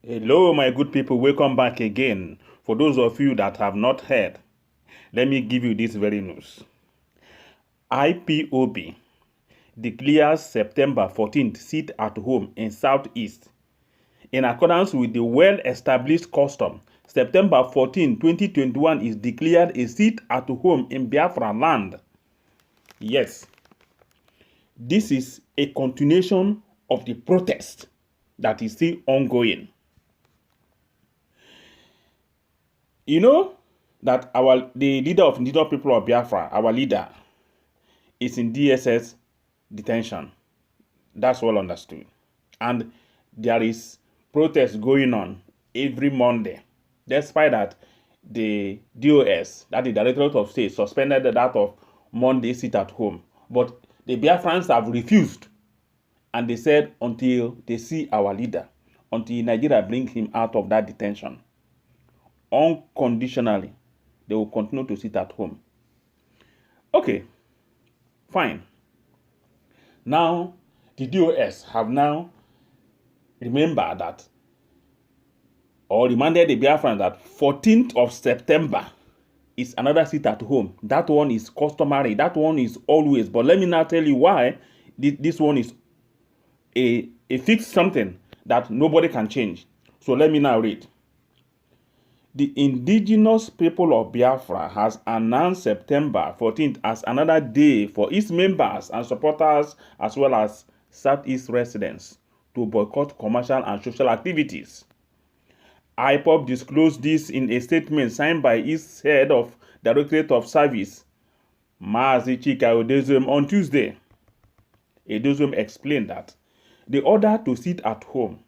Hello, my good people. Welcome back again. For those of you that have not heard, let me give you this very news. IPOB declares September 14th sit at home in Southeast. In accordance with the well-established custom, September 14, 2021 is declared a sit at home in Biafran land. Yes, this is a continuation of the protest that is still ongoing. You know that the leader of Indigenous people of Biafra, our leader, is in DSS detention. That's well understood. And there is protest going on every Monday. Despite that, the DOS, that is the Directorate of State, suspended that of Monday sit at home. But the Biafrans have refused. And they said until they see our leader, until Nigeria bring him out of that detention, unconditionally, they will continue to sit at home. Okay, fine. Now, the DOS have now remembered that, or reminded the Biafrans that 14th of September is another sit at home. That one is customary. That one is always. But let me now tell you why this one is a fixed something that nobody can change. So let me now read. The indigenous people of Biafra has announced September 14th as another day for its members and supporters as well as Southeast residents to boycott commercial and social activities. IPOB disclosed this in a statement signed by its head of Directorate of Service, Mazi Chika Odezum, on Tuesday. Odezum explained that the order to sit at home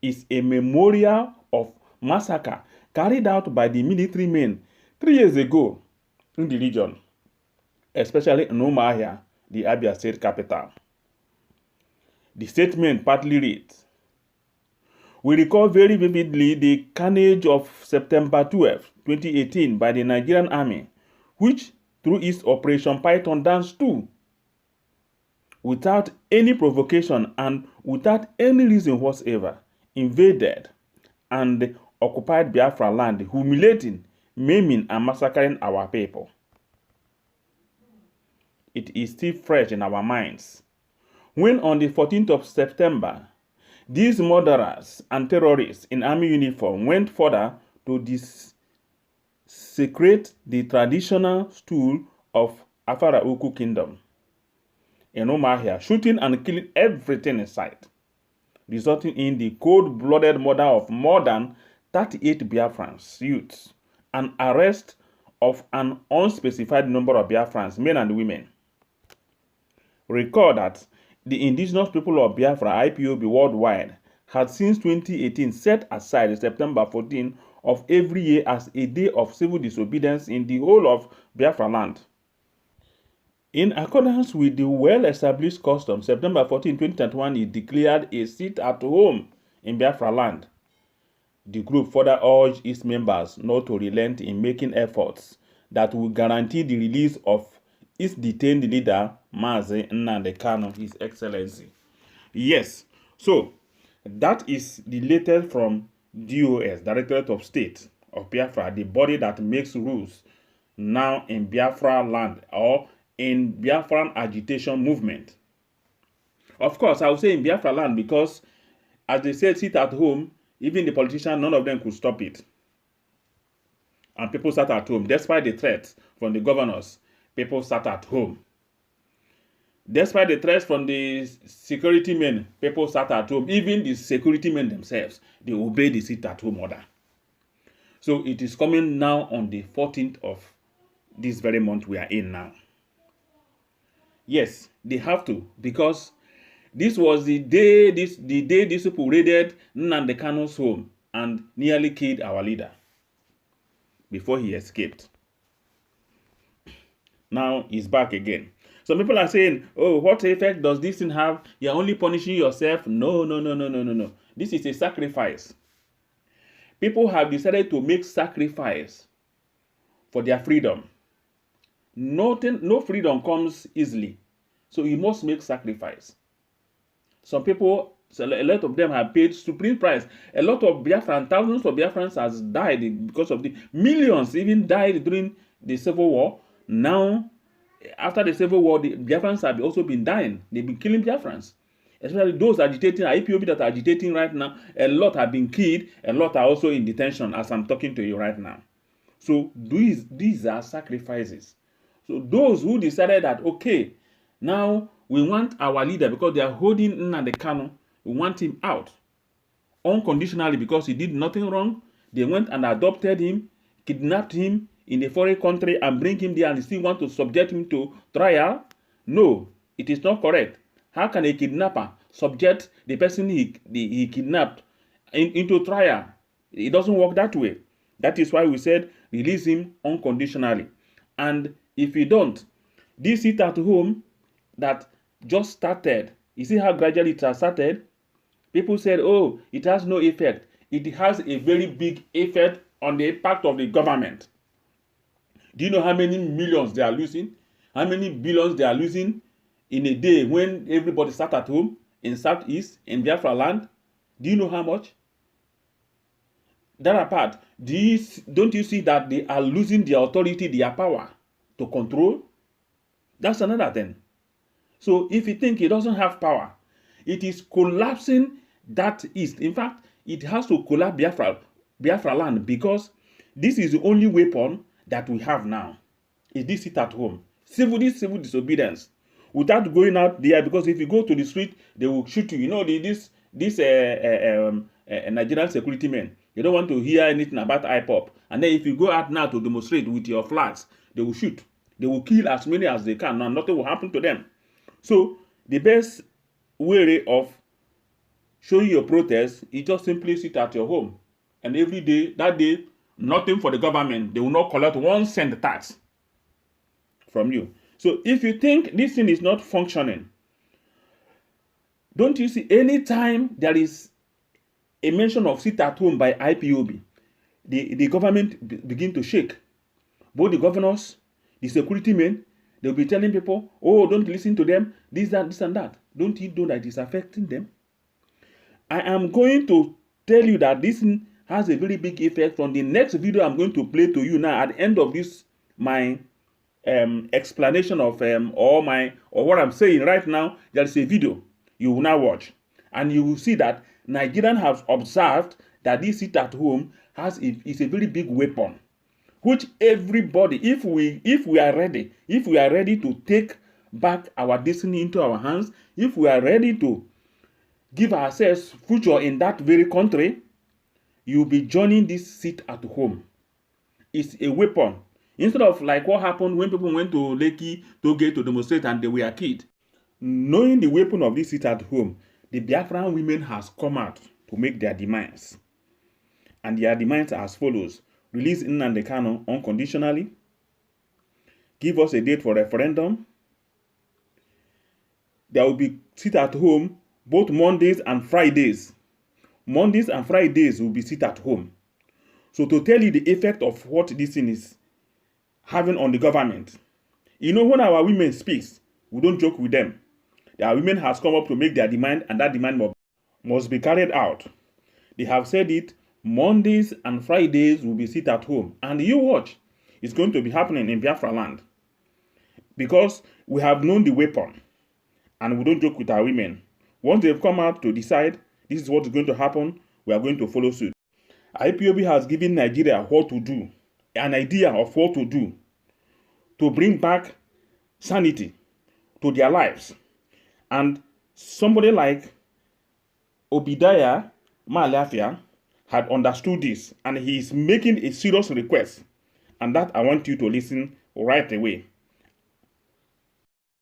is a memorial of massacre carried out by the military men 3 years ago in the region, especially in Mailafia, the Abia state capital. The statement partly reads, "We recall very vividly the carnage of September 12, 2018 by the Nigerian army, which, through its Operation Python Dance 2, without any provocation and without any reason whatsoever, invaded and occupied Biafra land, humiliating, maiming, and massacring our people. It is still fresh in our minds. When on the 14th of September, these murderers and terrorists in army uniform went further to desecrate the traditional stool of Afara Uku Kingdom in Mailafia, shooting and killing everything in sight, resulting in the cold-blooded murder of more than 38 Biafrans youths, and arrest of an unspecified number of Biafrans, men and women. Recall that the indigenous people of Biafra, IPOB worldwide, had since 2018 set aside September 14 of every year as a day of civil disobedience in the whole of Biafra land. In accordance with the well-established custom, September 14, 2021 is declared a sit at home in Biafra land. The group further urged its members not to relent in making efforts that will guarantee the release of its detained leader, Mazi Nnamdi Kanu, His Excellency. Yes, so that is the latest from DOS, Directorate of State of Biafra, the body that makes rules now in Biafra land or in Biafran agitation movement. Of course, I will say in Biafra land because, as they said, sit at home, even the politicians, none of them could stop it. And people sat at home. Despite the threats from the governors, people sat at home. Despite the threats from the security men, people sat at home. Even the security men themselves, they obeyed the sit at home order. So it is coming now on the 14th of this very month we are in now. Yes, they have to, because this was the day these people raided Nnamdi Kanu's home and nearly killed our leader before he escaped. Now he's back again. Some people are saying, oh, what effect does this thing have? You're only punishing yourself. No. This is a sacrifice. People have decided to make sacrifice for their freedom. No freedom comes easily. So you must make sacrifice. Some people So a lot of them have paid supreme price. A lot of Biafrans, thousands of Biafrans has died because of the millions even died during the Civil War. Now, after the Civil War, the Biafrans have also been dying. They've been killing Biafrans. Especially those agitating, IPOB that are agitating right now, a lot have been killed, a lot are also in detention as I'm talking to you right now. So these are sacrifices. So those who decided that, okay, now we want our leader because they are holding Nnamdi Kanu, we want him out unconditionally because he did nothing wrong. They went and adopted him, kidnapped him in a foreign country and bring him there and still want to subject him to trial. No, it is not correct. How can a kidnapper subject the person he kidnapped into trial? It doesn't work that way. That is why we said release him unconditionally. And if you don't, this sit at home that just started, you see how gradually it has started? People said, oh, it has no effect. It has a very big effect on the impact of the government. Do you know how many millions they are losing? How many billions they are losing in a day when everybody sat at home in Southeast, in Biafra land? Do you know how much? That apart, don't you see that they are losing their authority, their power to control? That's another thing. So if you think it doesn't have power, it is collapsing that east. In fact, it has to collapse Biafra land because this is the only weapon that we have now. Is this sit at home? Civil disobedience. Without going out there, because if you go to the street, they will shoot you. You know, this Nigerian security men, they don't want to hear anything about IPOB. And then if you go out now to demonstrate with your flags, they will shoot. They will kill as many as they can, and nothing will happen to them. So the best way of showing your protest is just simply sit at your home. And every day, that day, nothing for the government. They will not collect 1 cent tax from you. So if you think this thing is not functioning, don't you see anytime there is a mention of sit at home by IPOB, the government begin to shake. Both the governors, the security men, they'll be telling people, oh, don't listen to them, this and that. Don't you know that it's affecting them? I am going to tell you that this has a very big effect on the next video I'm going to play to you now at the end of this, my explanation of or what I'm saying right now. There is a video you will now watch, and you will see that Nigerians have observed that this sit at home is a very big weapon, which everybody, if we are ready to take back our destiny into our hands, if we are ready to give ourselves future in that very country, you'll be joining this sit at home. It's a weapon. Instead of like what happened when people went to Lekki, Toge to demonstrate and they were killed. Knowing the weapon of this sit at home, the Biafran women has come out to make their demands. And their demands are as follows. Release Nnamdi Kanu unconditionally. Give us a date for referendum. There will be sit at home both Mondays and Fridays. Mondays and Fridays will be sit at home. So to tell you the effect of what this thing is having on the government. You know, when our women speaks, we don't joke with them. Our women has come up to make their demand, and that demand must be carried out. They have said it, Mondays and Fridays will be sit at home. And you watch, it's going to be happening in Biafra land. Because we have known the weapon, and we don't joke with our women. Once they've come out to decide this is what is going to happen, we are going to follow suit. IPOB has given Nigeria what to do, an idea of what to do to bring back sanity to their lives. And somebody like Obadiah Mailafia had understood this, and he is making a serious request, and that I want you to listen right away.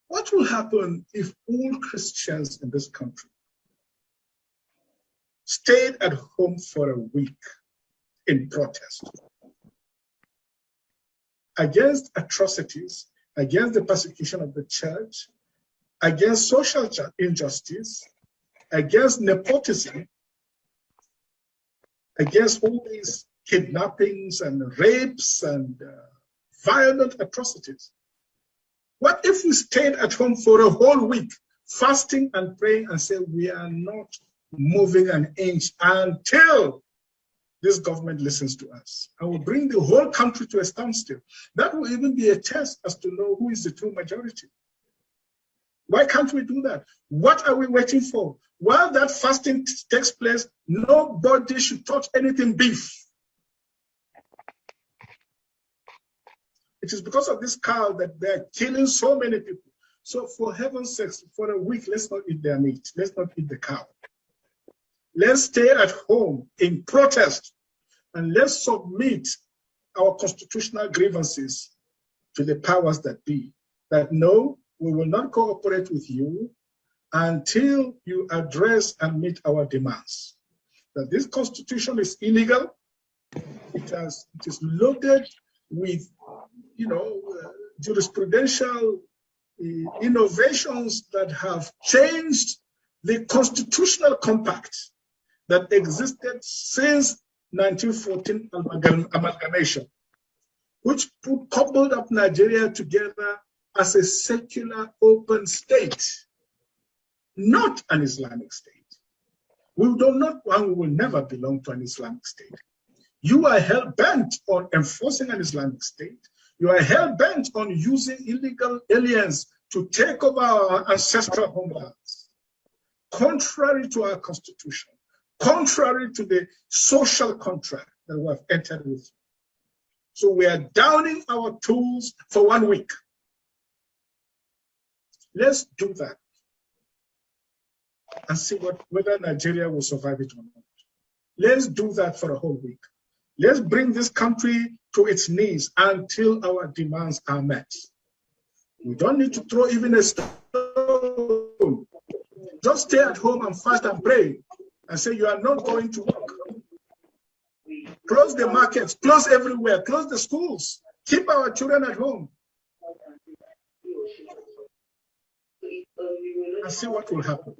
What will happen if all Christians in this country stayed at home for a week in protest against atrocities, against the persecution of the church, against social injustice, against nepotism, against all these kidnappings and rapes and violent atrocities? What if we stayed at home for a whole week, fasting and praying and say, we are not moving an inch until this government listens to us. And will bring the whole country to a standstill. That will even be a test as to know who is the true majority. Why can't we do that? What are we waiting for? While that fasting takes place, nobody should touch anything beef. It is because of this cow that they're killing so many people. So for heaven's sake, for a week, let's not eat their meat. Let's not eat the cow. Let's stay at home in protest, and let's submit our constitutional grievances to the powers that be. That no, we will not cooperate with you until you address and meet our demands. That this constitution is illegal. It is loaded with, jurisprudential innovations that have changed the constitutional compact that existed since 1914 amalgamation, which coupled up Nigeria together as a secular open state, not an Islamic state. We do not and we will never belong to an Islamic state. You are hell-bent on enforcing an Islamic state. You are hell-bent on using illegal aliens to take over our ancestral homelands, contrary to our constitution, contrary to the social contract that we have entered with. So we are downing our tools for 1 week. Let's do that and see whether Nigeria will survive it or not. Let's do that for a whole week. Let's bring this country to its knees until our demands are met. We don't need to throw even a stone. Just stay at home and fast and pray and say you are not going to work. Close the markets, close everywhere, close the schools, keep our children at home. And see what will happen.